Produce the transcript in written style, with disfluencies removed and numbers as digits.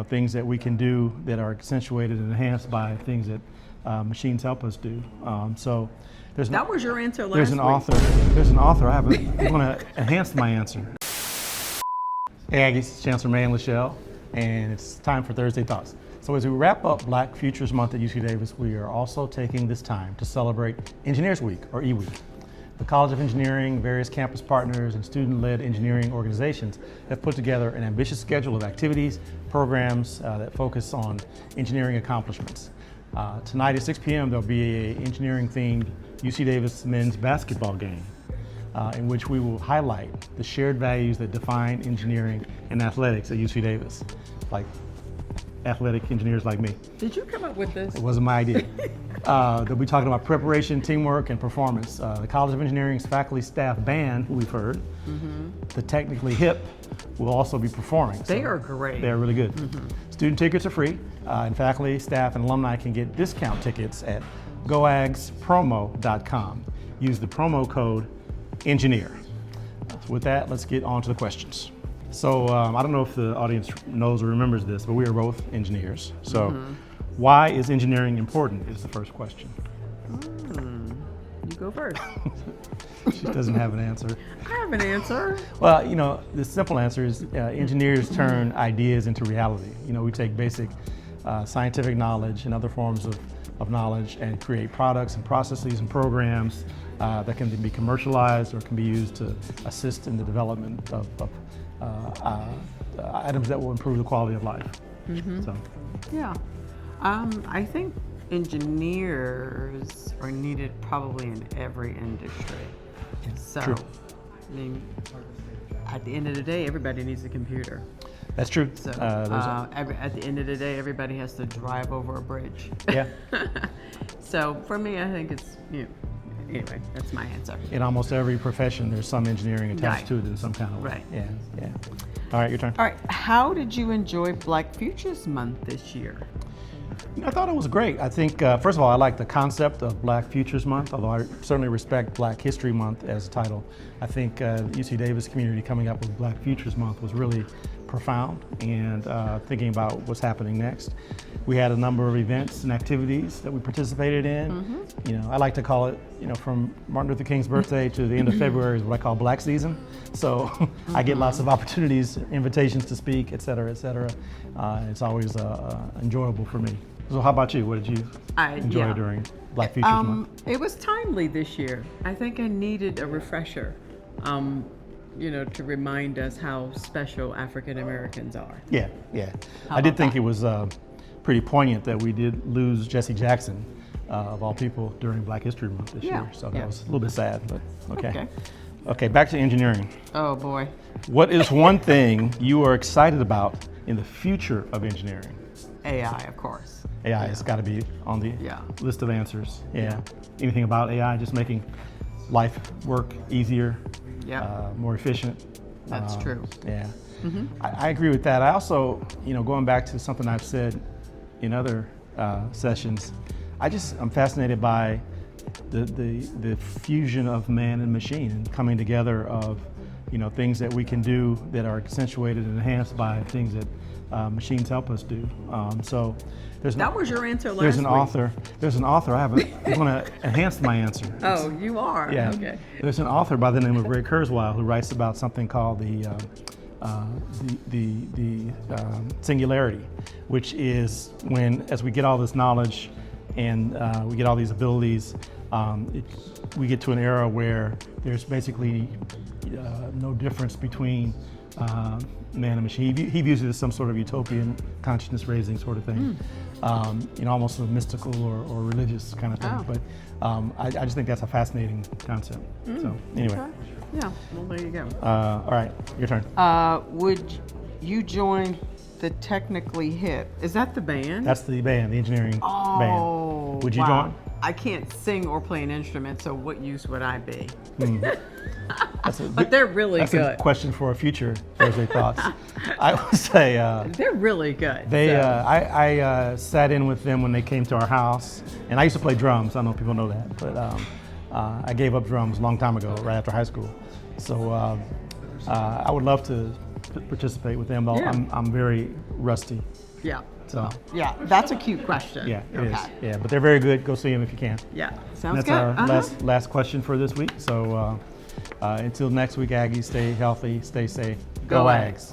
things that we can do that are accentuated and enhanced by things that machines help us do. So that was your answer last There's an author. I want to enhance my answer. Hey Aggies, Chancellor May and LeShelle, and it's time for Thursday Thoughts. So as we wrap up Black Futures Month at UC Davis, we are also taking this time to celebrate Engineers Week, or E-Week. The College of Engineering, various campus partners, and student-led engineering organizations have put together an ambitious schedule of activities, programs that focus on engineering accomplishments. Tonight at 6 p.m. there'll be an engineering-themed UC Davis men's basketball game in which we will highlight the shared values that define engineering and athletics at UC Davis, like athletic engineers like me. Did you come up with this? It wasn't my idea. They'll be talking about preparation, teamwork, and performance. The College of Engineering's faculty staff band, who we've heard, the Technically Hip, will also be performing. They are great. They're really good. Student tickets are free, and faculty, staff, and alumni can get discount tickets at goagspromo.com. Use the promo code ENGINEER. So with that, let's get on to the questions. So I don't know if the audience knows or remembers this, but we are both engineers. So why is engineering important is the first question. You go first. She doesn't have an answer. I have an answer. Well, the simple answer is engineers turn ideas into reality. We take basic scientific knowledge and other forms of knowledge and create products and processes and programs that can be commercialized or can be used to assist in the development of items that will improve the quality of life. So. Yeah. I think engineers are needed probably in every industry. So, True. I mean, at the end of the day, everybody needs a computer. That's true. So, at the end of the day, everybody has to drive over a bridge. Yeah. So, for me, I think it's, anyway, that's my answer. In almost every profession, there's some engineering attached to it in some kind of way. Right. Yeah. All right, your turn. All right. How did you enjoy Black Futures Month this year? I thought it was great. I think, first of all, I like the concept of Black Futures Month, although I certainly respect Black History Month as a title. I think the UC Davis community coming up with Black Futures Month was really profound, and thinking about what's happening next. We had a number of events and activities that we participated in. I like to call it, from Martin Luther King's birthday to the end of February is what I call Black Season. So I get lots of opportunities, invitations to speak, et cetera, et cetera. It's always enjoyable for me. So how about you? What did you enjoy during Black Futures Month? It was timely this year. I think I needed a refresher, to remind us how special African Americans are. Yeah. I did think it was pretty poignant that we did lose Jesse Jackson, of all people, during Black History Month this year. So that was a little bit sad, but okay. Okay, back to engineering. Oh boy. What is one thing you are excited about in the future of engineering? AI, of course. AI has got to be on the list of answers. Yeah. Anything about AI, just making life work easier, more efficient. That's true. Yeah. I agree with that. I also, going back to something I've said in other sessions, I'm fascinated by the fusion of man and machine and coming together of, things that we can do that are accentuated and enhanced by things that machines help us do. So that was your answer last There's an week. author. I want to enhance my answer. Oh, you are? Yeah. Okay. There's an author by the name of Ray Kurzweil who writes about something called the singularity, which is when, as we get all this knowledge and we get all these abilities, we get to an era where there's basically no difference between man and machine. He views it as some sort of utopian, consciousness-raising sort of thing, almost a mystical or religious kind of thing. But I just think that's a fascinating concept. So anyway. Okay. Yeah, well, there you go. All right, your turn. Would you join the Technically Hip? Is that the band? That's the band, the engineering band. Would you join? I can't sing or play an instrument, so what use would I be? But they're really good. That's a question for a future Thursday Thoughts. I would say they're really good. I sat in with them when they came to our house, and I used to play drums. I don't know if people know that, but I gave up drums a long time ago, right after high school. So I would love to participate with them. Though Yeah. I'm very rusty. Yeah. So Yeah, that's a cute question. yeah, it is. Okay. Yeah, but they're very good. Go see them if you can. Yeah, And sounds that's good. our last question for this week. So until next week, Aggies, stay healthy, stay safe. Go Aggies.